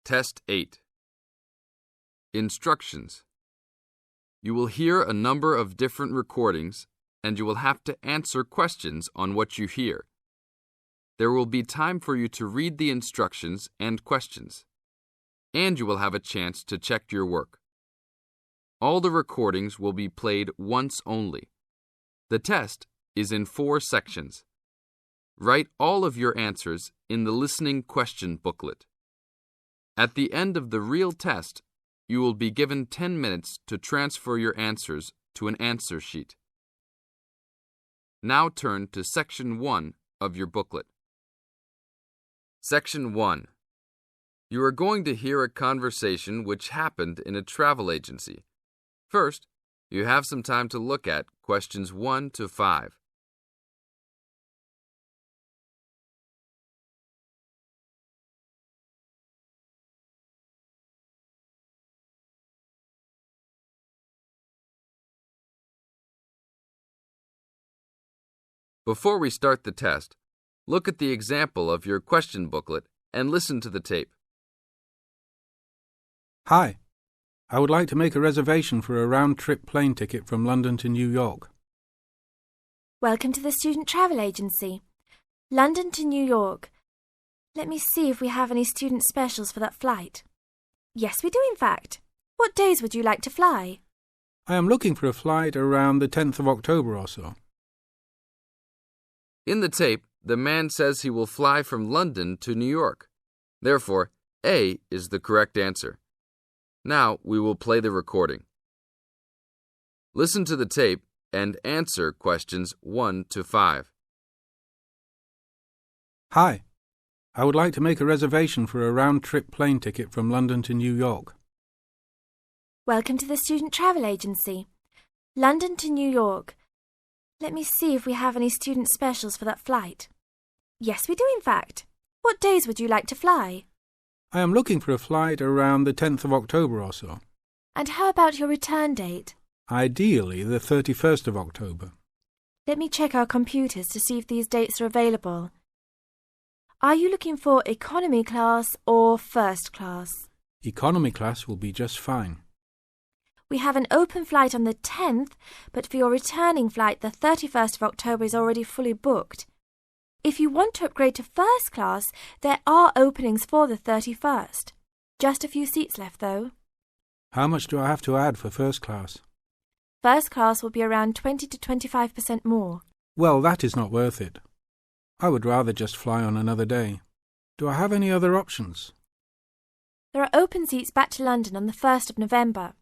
Test 8. Instructions. You will hear a number of different recordings, and you will have to answer questions on what you hear. There will be time for you to read the instructions and questions, and you will have a chance to check your work. All the recordings will be played once only. The test is in 4 sections. Write all of your answers in the listening question booklet. At the end of the real test, you will be given 10 minutes to transfer your answers to an answer sheet. Now turn to Section 1 of your booklet. Section 1. You are going to hear a conversation which happened in a travel agency. First, you have some time to look at questions 1 to 5. Before we start the test, look at the example of your question booklet and listen to the tape. Hi, I would like to make a reservation for a round-trip plane ticket from London to New York. Welcome to the Student Travel Agency. London to New York. Let me see if we have any student specials for that flight. Yes, we do in fact. What days would you like to fly? I am looking for a flight around the 10th of October or so. In the tape, the man says he will fly from London to New York. Therefore, A is the correct answer. Now we will play the recording. Listen to the tape and answer questions 1 to 5. Hi, I would like to make a reservation for a round-trip plane ticket from London to New York. Welcome to the Student Travel Agency. London to New York. Let me see if we have any student specials for that flight. Yes, we do in fact. What days would you like to fly? I am looking for a flight around the 10th of October or so. And how about your return date? Ideally, the 31st of October. Let me check our computers to see if these dates are available. Are you looking for economy class or first class? Economy class will be just fine. We have an open flight on the 10th, but for your returning flight, the 31st of October is already fully booked. If you want to upgrade to first class, there are openings for the 31st. Just a few seats left, though. How much do I have to add for first class? First class will be around 20 to 25% more. Well, that is not worth it. I would rather just fly on another day. Do I have any other options? There are open seats back to London on the 1st of November.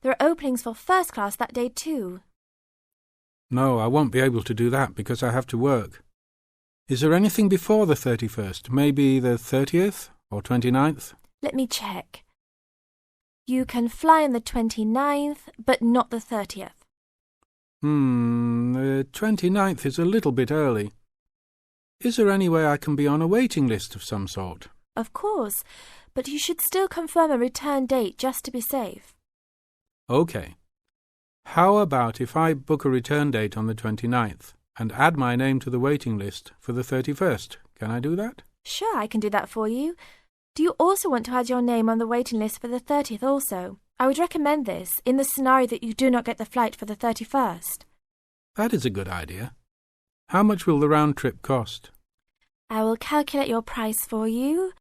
There are openings for first class that day too. No, I won't be able to do that because I have to work. Is there anything before the 31st? Maybe the 30th or 29th? Let me check. You can fly on the 29th, but not the 30th. The 29th is a little bit early. Is there any way I can be on a waiting list of some sort? Of course, but you should still confirm a return date just to be safe. OK. How about if I book a return date on the 29th and add my name to the waiting list for the 31st? Can I do that? Sure, I can do that for you. Do you also want to add your name on the waiting list for the 30th also? I would recommend this in the scenario that you do not get the flight for the 31st. That is a good idea. How much will the round trip cost? I will calculate your price for you.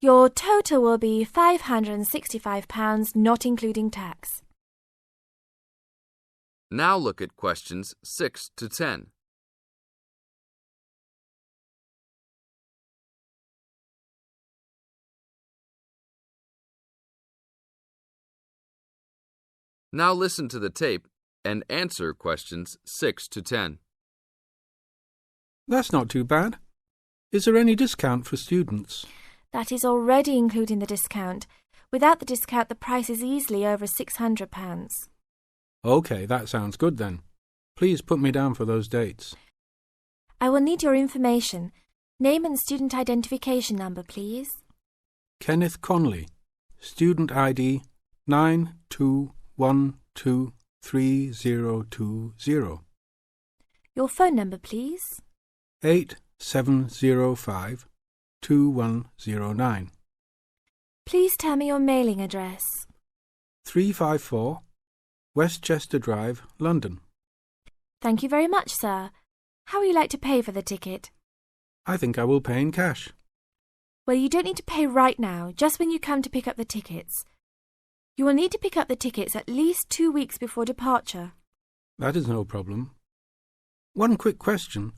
Your total will be £565, not including tax. Now look at questions 6 to 10. Now listen to the tape and answer questions 6 to 10. That's not too bad. Is there any discount for students? That is already including the discount. Without the discount, the price is easily over £600. OK, that sounds good then. Please put me down for those dates. I will need your information. Name and student identification number, please. Kenneth Conley, student ID 92123020. Your phone number, please. 8705 2109. Please tell me your mailing address. 354 Westchester Drive, London. Thank you very much, sir. How would you like to pay for the ticket? I think I will pay in cash. Well, you don't need to pay right now, just when you come to pick up the tickets. You will need to pick up the tickets at least 2 weeks before departure. That is no problem. One quick question.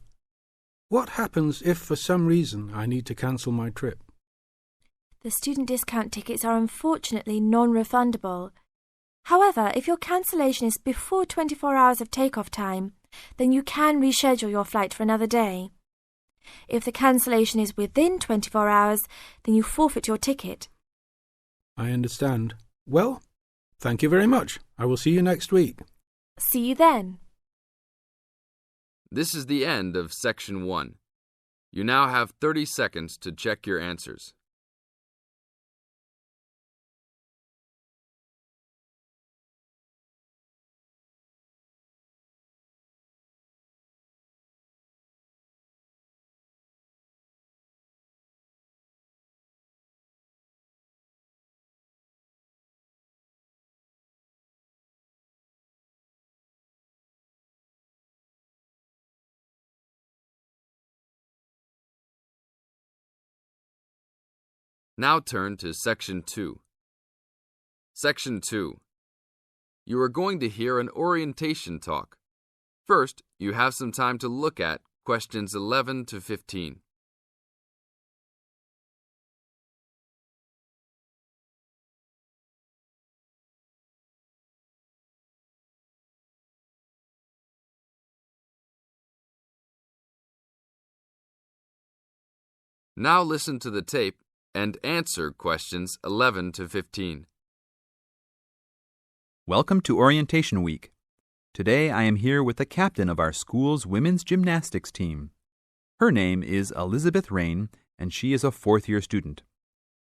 What happens if for some reason I need to cancel my trip? The student discount tickets are unfortunately non-refundable. However, if your cancellation is before 24 hours of takeoff time, then you can reschedule your flight for another day. If the cancellation is within 24 hours, then you forfeit your ticket. I understand. Well, thank you very much. I will see you next week. See you then. This is the end of Section 1. You now have 30 seconds to check your answers. Now turn to Section 2. Section 2. You are going to hear an orientation talk. First, you have some time to look at questions 11 to 15. Now listen to the tape and answer questions 11 to 15. Welcome to Orientation Week. Today I am here with the captain of our school's women's gymnastics team. Her name is Elizabeth Rain, and she is a fourth-year student.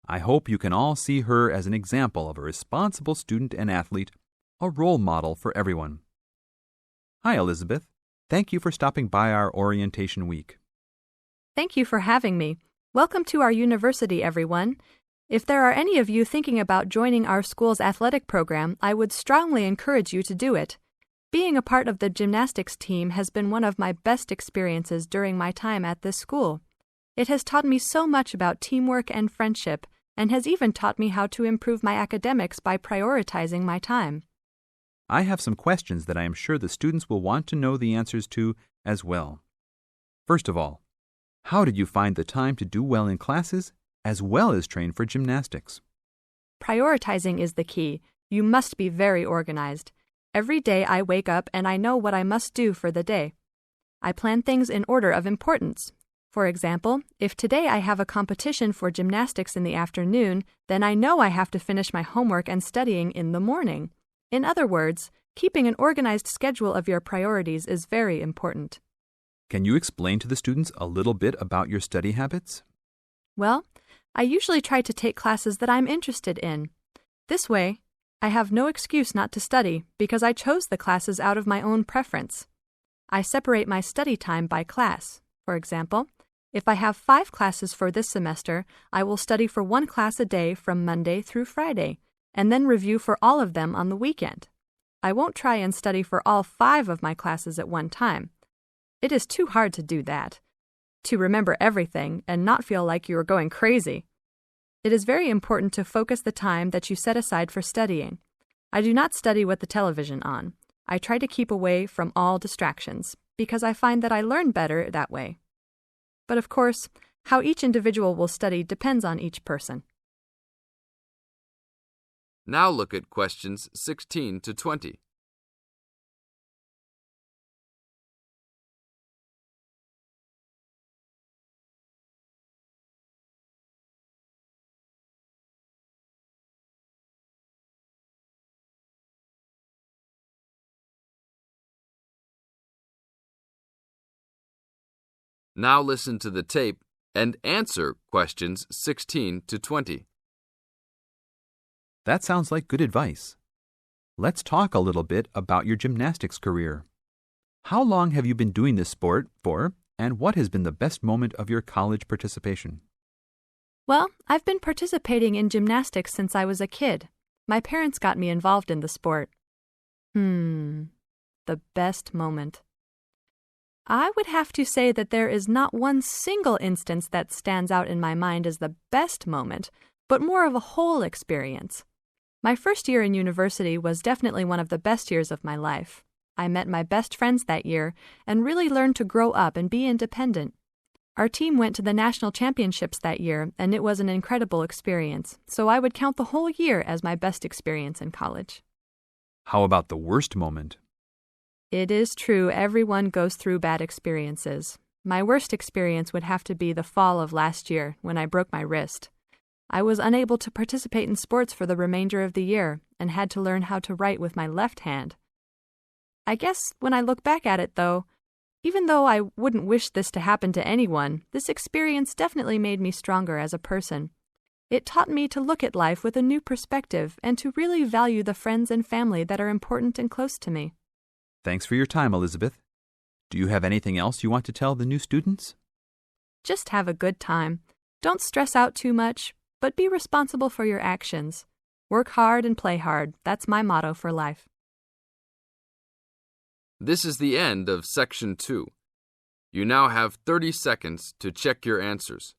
I hope you can all see her as an example of a responsible student and athlete, a role model for everyone. Hi, Elizabeth. Thank you for stopping by our Orientation Week. Thank you for having me. Welcome to our university, everyone. If there are any of you thinking about joining our school's athletic program, I would strongly encourage you to do it. Being a part of the gymnastics team has been one of my best experiences during my time at this school. It has taught me so much about teamwork and friendship, and has even taught me how to improve my academics by prioritizing my time. I have some questions that I am sure the students will want to know the answers to as well. First of all, how did you find the time to do well in classes as well as train for gymnastics? Prioritizing is the key. You must be very organized. Every day I wake up and I know what I must do for the day. I plan things in order of importance. For example, if today I have a competition for gymnastics in the afternoon, then I know I have to finish my homework and studying in the morning. In other words, keeping an organized schedule of your priorities is very important. Can you explain to the students a little bit about your study habits? Well, I usually try to take classes that I'm interested in. This way, I have no excuse not to study because I chose the classes out of my own preference. I separate my study time by class. For example, if I have 5 classes for this semester, I will study for 1 class a day from Monday through Friday, and then review for all of them on the weekend. I won't try and study for all 5 of my classes at one time. It is too hard to do that, to remember everything and not feel like you are going crazy. It is very important to focus the time that you set aside for studying. I do not study with the television on. I try to keep away from all distractions, because I find that I learn better that way. But of course, how each individual will study depends on each person. Now look at questions 16 to 20. Now listen to the tape and answer questions 16 to 20. That sounds like good advice. Let's talk a little bit about your gymnastics career. How long have you been doing this sport for, and what has been the best moment of your college participation? Well, I've been participating in gymnastics since I was a kid. My parents got me involved in the sport. The best moment. I would have to say that there is not one single instance that stands out in my mind as the best moment, but more of a whole experience. My first year in university was definitely one of the best years of my life. I met my best friends that year and really learned to grow up and be independent. Our team went to the national championships that year, and it was an incredible experience, so I would count the whole year as my best experience in college. How about the worst moment? It is true everyone goes through bad experiences. My worst experience would have to be the fall of last year when I broke my wrist. I was unable to participate in sports for the remainder of the year and had to learn how to write with my left hand. I guess when I look back at it, though, even though I wouldn't wish this to happen to anyone, this experience definitely made me stronger as a person. It taught me to look at life with a new perspective and to really value the friends and family that are important and close to me. Thanks for your time, Elizabeth. Do you have anything else you want to tell the new students? Just have a good time. Don't stress out too much, but be responsible for your actions. Work hard and play hard. That's my motto for life. This is the end of Section 2. You now have 30 seconds to check your answers.